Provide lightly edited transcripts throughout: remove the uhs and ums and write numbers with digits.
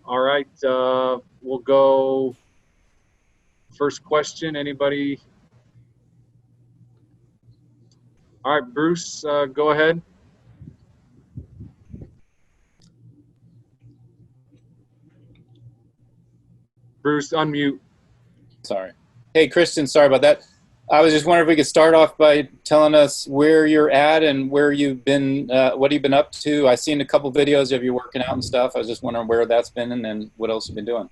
All right, we'll go first question. Anybody? All right, Bruce, go ahead. Bruce, unmute. Sorry. Hey, Christian, sorry about that. I was just wondering if we could start off by telling us where you're at and where you've been, what you've been up to. I've seen a couple videos of you working out and stuff. I was just wondering where that's been and then what else you've been doing.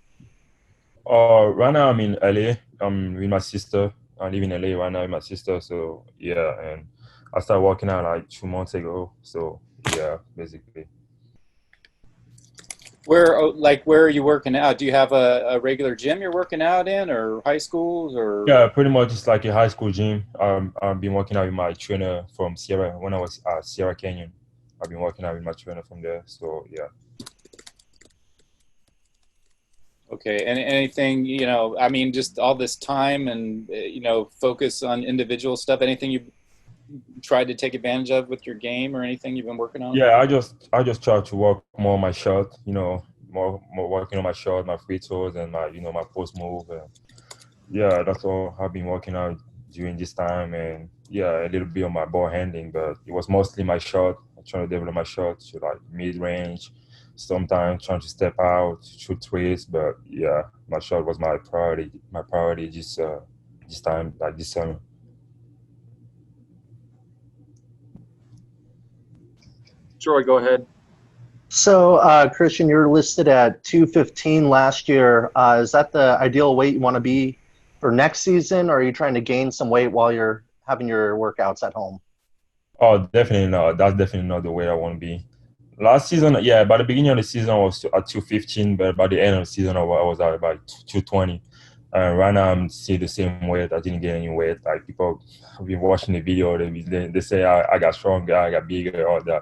Right now I'm in LA. I'm with my sister. I live in LA right now with my sister. So yeah, and I started working out like 2 months ago. So yeah, basically. Where are you working out? Do you have a regular gym you're working out in, or high schools, or? Yeah, pretty much it's like a high school gym. I've been working out with my trainer from Sierra when I was at Sierra Canyon. I've been working out with my trainer from there. So yeah. Okay, and anything, I mean, just all this time and, focus on individual stuff, anything you tried to take advantage of with your game or anything you've been working on? Yeah, I just try to work more on my shot, more working on my shot, my free throws and my post move. And yeah, that's all I've been working out during this time, and yeah, a little bit on my ball handling, but it was mostly my shot. I'm trying to develop my shot to like mid range, sometimes trying to step out, shoot threes, but yeah, my shot was my priority. My priority this time, like this summer. Troy, go ahead. So, Christian, you're listed at 215 last year. Is that the ideal weight you want to be for next season, or are you trying to gain some weight while you're having your workouts at home? Oh, definitely not. That's definitely not the way I want to be. Last season, yeah, by the beginning of the season, I was at 215, but by the end of the season, I was at about 220. And right now, I'm still the same weight. I didn't get any weight. Like people have been watching the video, they say I got stronger, I got bigger, all that.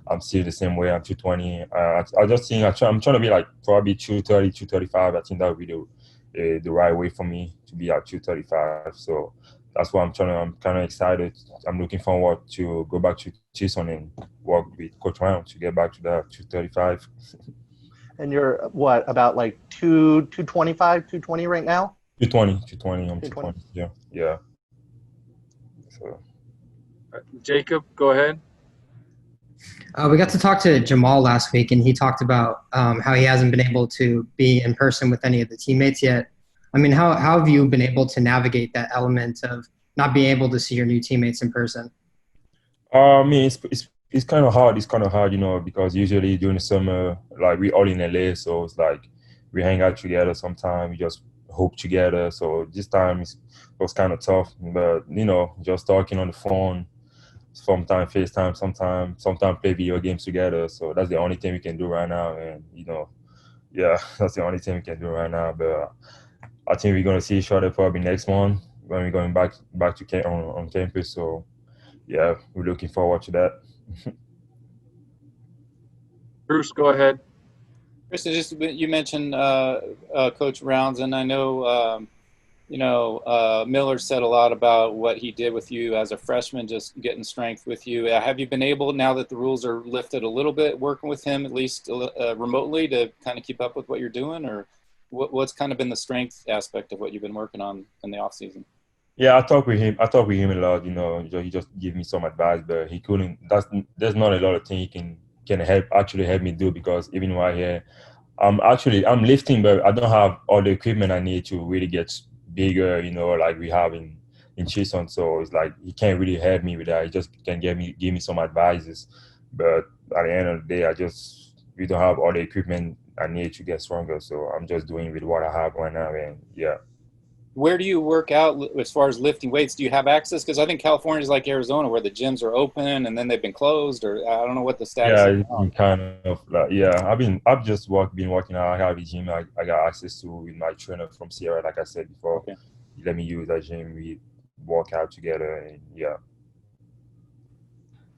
I'm still the same way. I'm 220. I just think I'm trying to be like probably 230, 235. I think that would be the right way for me to be at 235. So that's why I'm kind of excited. I'm looking forward to go back to Tucson and work with Coach Brown to get back to that 235. And you're what, about like 225, 220 right now? 220, 220. I'm 220. 220. Yeah, yeah. So Jacob, go ahead. We got to talk to Jamal last week, and he talked about how he hasn't been able to be in person with any of the teammates yet. I mean, how have you been able to navigate that element of not being able to see your new teammates in person? I mean, it's kind of hard. It's kind of hard, because usually during the summer, like we all in LA, so it's like we hang out together. Sometimes we just hoop together. So this time it was kind of tough, but just talking on the phone, sometimes FaceTime, sometimes play video games together. So that's the only thing we can do right now, and yeah, that's the only thing we can do right now. But I think we're gonna see each other probably next month when we're going back to on campus. So yeah, we're looking forward to that. Bruce, go ahead. Kristen, just you mentioned Coach Rounds, and I know Miller said a lot about what he did with you as a freshman, just getting strength with you. Have you been able, now that the rules are lifted a little bit, working with him at least remotely to kind of keep up with what you're doing, or what's kind of been the strength aspect of what you've been working on in the off season? Yeah, I talk with him. I talk with him a lot. He just give me some advice, but he couldn't. There's not a lot of things he can help me do, because even right here, I'm lifting, but I don't have all the equipment I need to really get bigger. Like we have in Chisholm. So it's like he can't really help me with that. He just can give me some advices, but at the end of the day, we don't have all the equipment I need to get stronger. So I'm just doing with what I have right now, and yeah. Where do you work out as far as lifting weights? Do you have access? Because I think California is like Arizona, where the gyms are open and then they've been closed, or I don't know what the status Yeah, is it's now. been kind of like, yeah. Been working out. I have a gym I got access to with my trainer from Sierra. Like I said before, Okay. he let me use that gym. We work out together, and yeah.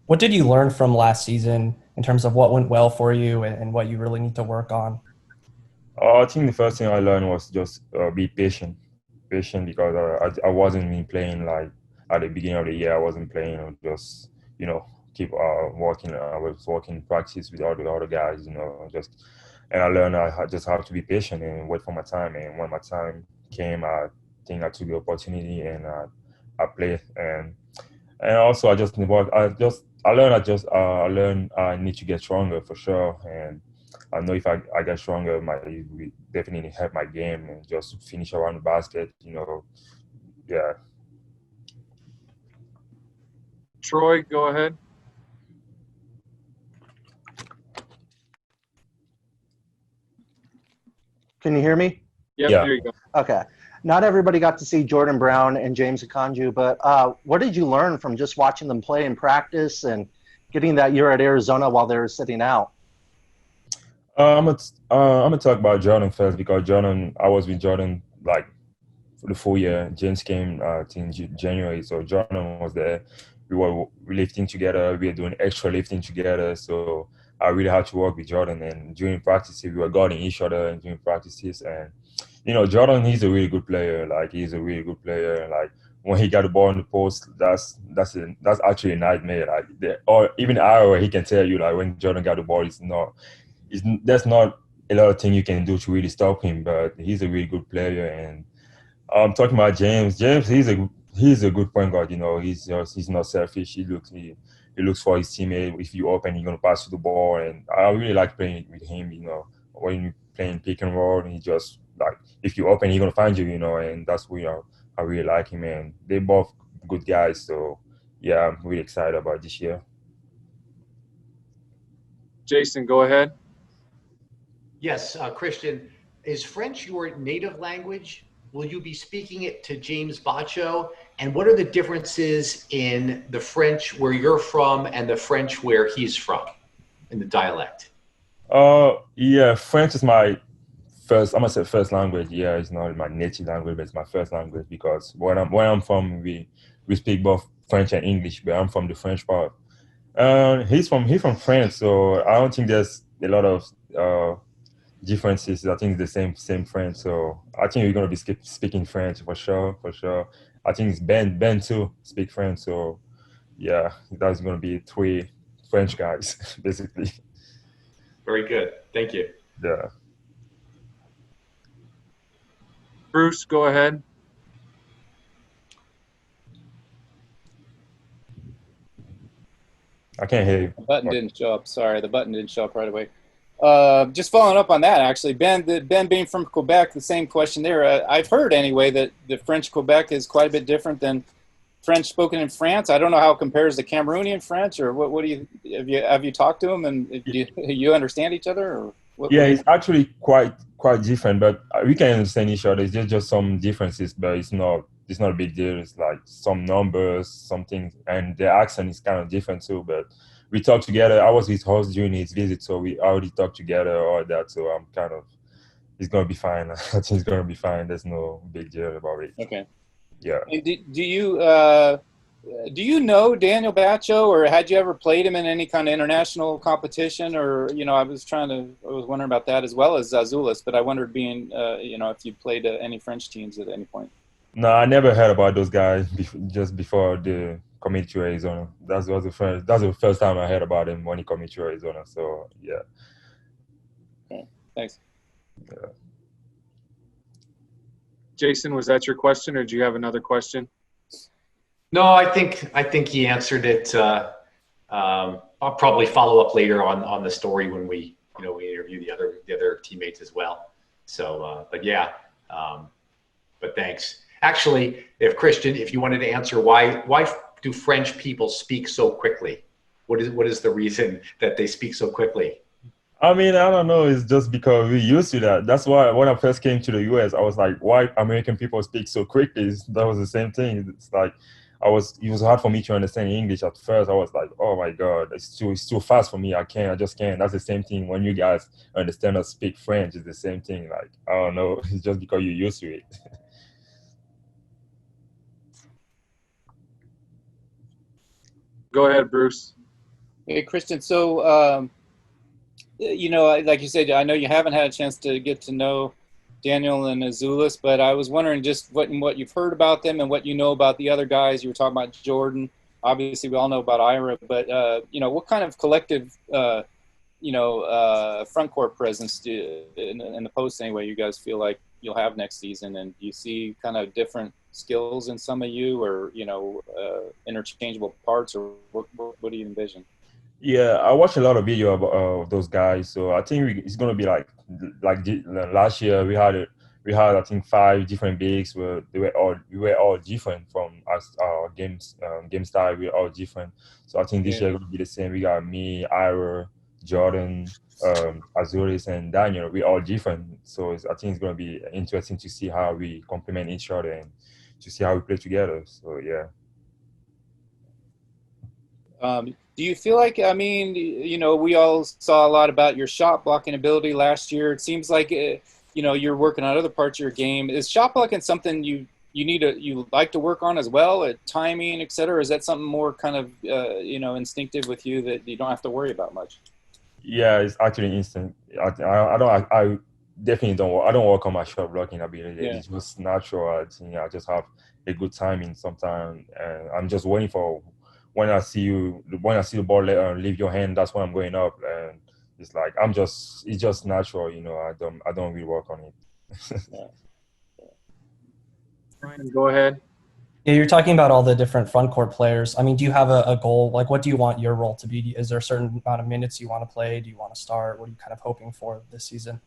What did you learn from last season in terms of what went well for you and what you really need to work on? I think the first thing I learned was just be patient, because I wasn't even playing like at the beginning of the year. I wasn't playing. I just keep working. I was working practice with all the other guys. Just and I learned I just have to be patient and wait for my time. And when my time came, I think I took the opportunity and I played. And also I learned I need to get stronger for sure. And I know if I get stronger, it will definitely help my game and just finish around the basket. Yeah. Troy, go ahead. Can you hear me? Yep, Yeah. there you go. Okay. Not everybody got to see Jordan Brown and James Akanju, but what did you learn from just watching them play in practice and getting that year at Arizona while they were sitting out? I'm gonna talk about Jordan first because I was with Jordan like for the full year. James came I think January, so Jordan was there. We were lifting together. We were doing extra lifting together. So I really had to work with Jordan. And during practices, we were guarding each other and during practices. And Jordan, he's a really good player. Like he's a really good player. Like when he got the ball in the post, that's actually a nightmare. Or even Iowa, he can tell you like when Jordan got the ball, that's not a lot of things you can do to really stop him. But he's a really good player. And talking about James. James, he's a good point guard. He's not selfish. He looks for his teammate. If you open, you're gonna pass you the ball. And I really like playing with him. When you playing pick and roll, he just like if you open, he's gonna find you. And that's where I really like him. And they both good guys. So yeah, I'm really excited about this year. Jason, go ahead. Yes, Christian, is French your native language? Will you be speaking it to James Baccio? And what are the differences in the French where you're from and the French where he's from in the dialect? Yeah, French is my I'm gonna say first language. Yeah, it's not my native language, but it's my first language because where I'm from, we speak both French and English, but I'm from the French part. He's from France, so I don't think there's a lot of differences. I think it's the same French. So I think we're gonna be speaking French for sure, for sure. I think it's Ben too speak French. So yeah, that's gonna be 3 French guys basically. Very good. Thank you. Yeah. Bruce, go ahead. I can't hear you. The button didn't show up. Sorry, the button didn't show up right away. Just following up on that, actually, Ben being from Quebec, the same question there. I've heard anyway that the French Quebec is quite a bit different than French spoken in France. I don't know how it compares to Cameroonian French, or what do you have you talked to them and do you understand each other? Or yeah, it's actually quite different, but we can understand each other. It's just some differences, but it's not a big deal. It's like some numbers, something, and the accent is kind of different too. But we talked together. I was his host during his visit, so we already talked together, all that. So I'm it's gonna be fine. I think it's gonna be fine. There's no big deal about it. Okay. Yeah. And do you know Daniel Baccio, or had you ever played him in any kind of international competition? Or I was wondering about that as well as Azulis, but I wondered if you played any French teams at any point. No, I never heard about those guys just before the commit to Arizona. That's the first time I heard about him when he committed to Arizona. So yeah. Okay, thanks. Yeah. Jason, was that your question, or do you have another question? No, I think he answered it. I'll probably follow up later on the story when we interview the other teammates as well. So, but yeah, but thanks. Actually, if you wanted to answer why do French people speak so quickly? What is the reason that they speak so quickly? I mean, I don't know. It's just because we're used to that. That's why when I first came to the U.S., I was like, why American people speak so quickly? That was the same thing. It's like it was hard for me to understand English at first. I was like, oh my God, it's too fast for me. I just can't. That's the same thing when you guys understand or speak French. It's the same thing. Like, I don't know. It's just because you're used to it. Go ahead, Bruce. Hey, Christian. So, like you said, I know you haven't had a chance to get to know Daniel and Azulis, but I was wondering just what you've heard about them and what you know about the other guys. You were talking about Jordan. Obviously, we all know about Ira, but what kind of collective front court presence in the post anyway, you guys feel like you'll have next season? And do you see kind of different skills in some of you, or interchangeable parts, or what do you envision? Yeah, I watch a lot of video of those guys, so I think it's gonna be like last year we had I think 5 different bigs where we were all different from us, our game style. We're all different, so I think this year gonna be the same. We got me, Ira, Jordan, Azuris, and Daniel. We're all different, so I think it's gonna be interesting to see how we complement each other and to see how we play together. So yeah. Do you feel like, I mean, we all saw a lot about your shot blocking ability last year. It seems like, you're working on other parts of your game. Is shot blocking something you like to work on as well, timing, et cetera? Or is that something more kind of, instinctive with you that you don't have to worry about much? Yeah, it's actually instant. I definitely don't. I don't work on my shot blocking ability. Yeah. It's just natural. I think I just have a good timing sometimes, and I'm just waiting for when I see the ball leave your hand. That's when I'm going up, and it's like it's just natural. I don't really work on it. Ryan, go ahead. Yeah, you're talking about all the different front court players. I mean, do you have a goal? Like, what do you want your role to be? Is there a certain amount of minutes you want to play? Do you want to start? What are you kind of hoping for this season?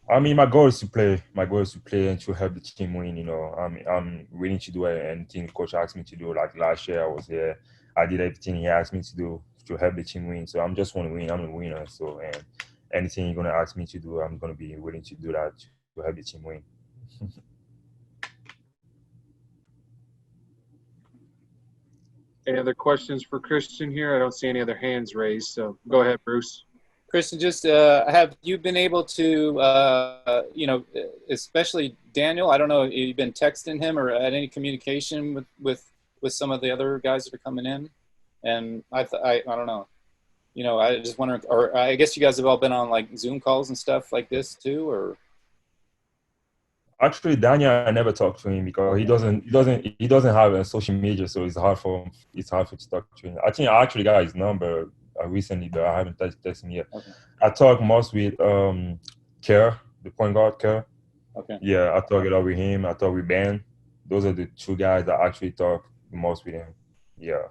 I mean, my goal is to play. My goal is to play and to help the team win. I'm willing to do anything the coach asked me to do. Like last year, I was there. I did everything he asked me to do to help the team win. So I'm just want to win. I'm a winner. So and anything you're gonna ask me to do, I'm gonna be willing to do that to help the team win. Any other questions for Christian here? I don't see any other hands raised, so go ahead, Bruce. Christian, just have you been able to, especially Daniel? I don't know, have you been texting him or had any communication with some of the other guys that are coming in? And I don't know, I just wondering, or I guess you guys have all been on like Zoom calls and stuff like this too, or? Actually, Daniel, I never talked to him because he doesn't have a social media, so it's hard for to talk to him. I think I actually got his number recently, but I haven't texted him yet. Okay. I talk most with Kerr, the point guard Kerr. Okay. Yeah, I talk a lot with him. I talk with Ben. Those are the 2 guys that actually talk the most with him. Yeah.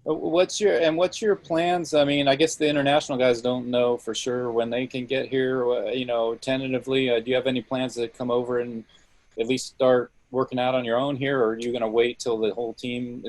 What's your plans? I mean, I guess the international guys don't know for sure when they can get here, tentatively. Do you have any plans to come over and at least start working out on your own here, or are you going to wait till the whole team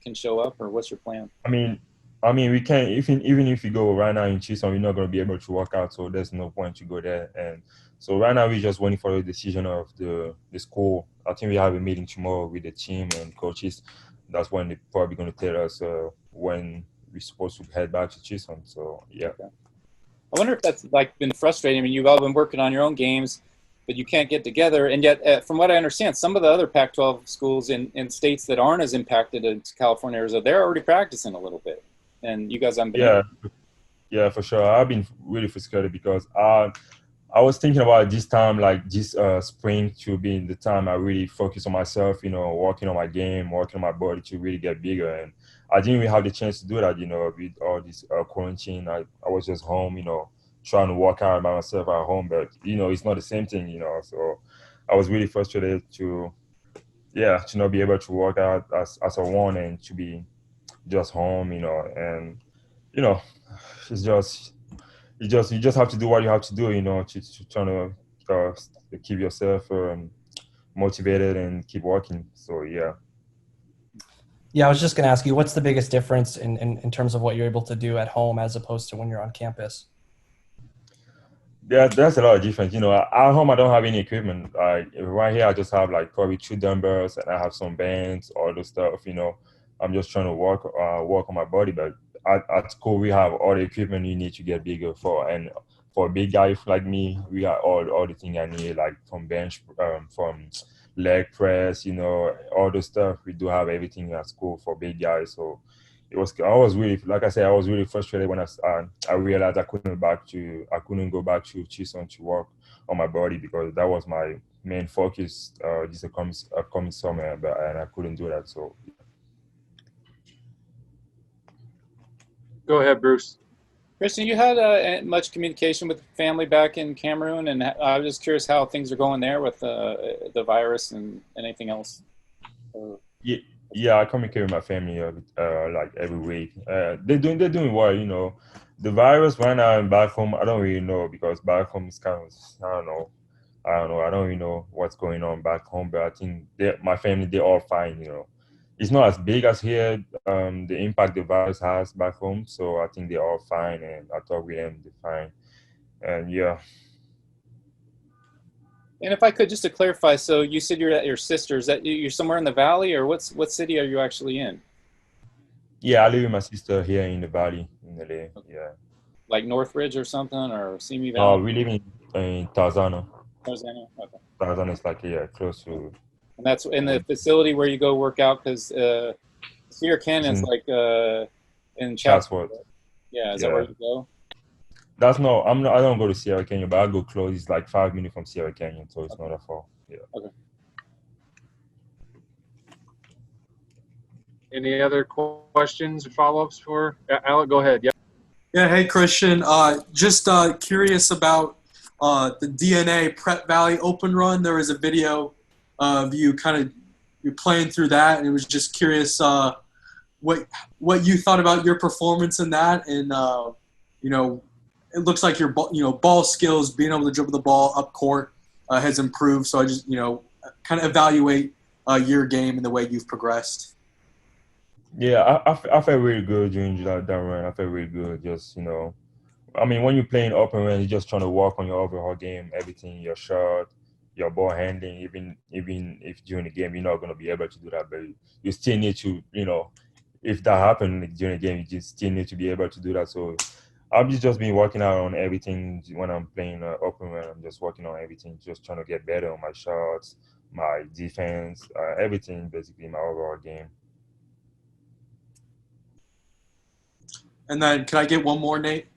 can show up, or what's your plan? I mean, we can't, even if you go right now in Chisholm, we're not going to be able to work out, so there's no point to go there. And so right now we're just waiting for the decision of the school. I think we have a meeting tomorrow with the team and coaches. That's when they're probably going to tell us when we're supposed to head back to Chisholm. So, yeah. Okay. I wonder if that's been frustrating. I mean, you've all been working on your own games, but you can't get together. And yet, from what I understand, some of the other Pac-12 schools in states that aren't as impacted as California, Arizona, they're already practicing a little bit. And you guys haven't been Yeah, for sure. I've been really frustrated because I was thinking about this time, like this spring, to be the time I really focus on myself, working on my game, working on my body to really get bigger. And I didn't really have the chance to do that, with all this quarantine. I was just home, trying to work out by myself at home. But, it's not the same thing, So I was really frustrated to not be able to work out as I want and to be just home, and, it's just – you just have to do what you have to do, to try to keep yourself motivated and keep working. So yeah. Yeah, I was just going to ask you, what's the biggest difference in terms of what you're able to do at home as opposed to when you're on campus? Yeah, there's a lot of difference. At home I don't have any equipment. Right here I just have like probably 2 dumbbells and I have some bands, all those stuff. I'm just trying to work on my body, but at school we have all the equipment you need to get bigger for, and for a big guy like me, we got all the things I need, like from bench, from leg press, all the stuff. We do have everything at school for big guys. So I was really, like I said, I was really frustrated when I realized I couldn't go back to Chisholm to work on my body, because that was my main focus this upcoming summer, and I couldn't do that. So Go ahead, Bruce. Christian, you had much communication with family back in Cameroon, and I was just curious how things are going there with the virus and anything else. Yeah, yeah, I communicate with my family like every week. They're doing well, you know. The virus right now back home, I don't really know because back home is kind of I don't really know what's going on back home, but I think my family they're all fine, you know. It's not as big as here, the impact the virus has back home, so I think they're all fine, and I talk with them, they're fine, and yeah. And if I could, just to clarify, so you said you're at your sister's. That you're somewhere in the valley, or what city are you actually in? Yeah, I live with my sister here in the valley in LA. Yeah. Like Northridge or something, or Simi No, Valley? we live in Tarzana. Tarzana? Okay. Tarzana is like close to. And that's in the facility where you go work out, because Cedar Canyon's in like in Chatsworth. Chatsworth. Yeah, is that Yeah. where you go? That's no, I'm not. I don't go to Sierra Canyon, but I go close. It's like 5 minutes from Sierra Canyon, so it's not that far. Yeah. Okay. Any other questions or follow-ups for Alec? Go ahead. Yeah. Yeah, hey Christian. Just curious about the DNA Prep Valley Open Run. There was a video of you you're playing through that, and it was just curious what you thought about your performance in that, and you know, it looks like your ball skills, being able to dribble the ball up court, has improved. So I just kind of evaluate your game and the way you've progressed. Yeah, I felt really good during that run. I felt really good. Just I mean, when you're playing open run, you're just trying to work on your overall game, everything, your shot, your ball handling. Even if during the game you're not gonna be able to do that, but you still need to, if that happens during the game, you just still need to be able to do that. So I've just been working out on everything when I'm playing open run. I'm just working on everything, just trying to get better on my shots, my defense, everything, basically my overall game. And then can I get one more, Nate?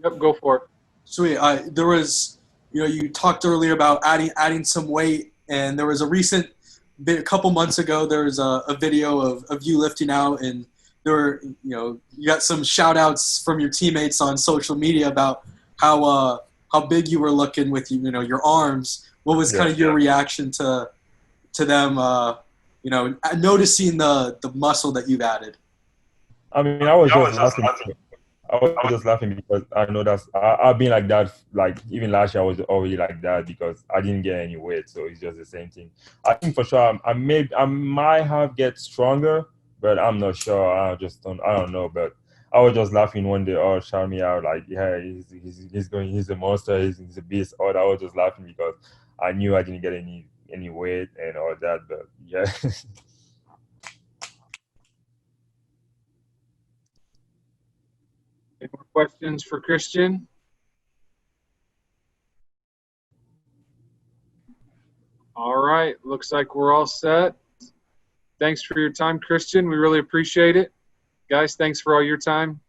Yep, go for it. Sweet. There was, you talked earlier about adding some weight, and there was a couple months ago, there was a video of you lifting out, and there were, you got some shout outs from your teammates on social media about how big you were looking with your arms. What was kind of your reaction to them, noticing the muscle that you've added? I mean, I was just laughing. I was just laughing because I know I've been like that. Like even last year, I was already like that because I didn't get any weight, so it's just the same thing. I think for sure I might have get stronger, but I'm not sure. I don't know. But I was just laughing when they all shout me out like, "Yeah, he's a monster. He's a beast." Or I was just laughing because I knew I didn't get any weight and all that. But yeah. Any more questions for Christian? All right, looks like we're all set. Thanks for your time, Christian. We really appreciate it. Guys, thanks for all your time.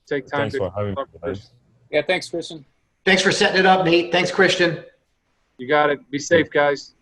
Take time Thanks for having me, guys. Yeah, thanks, Christian. Thanks for setting it up, Nate. Thanks, Christian. You got it. Be safe, guys.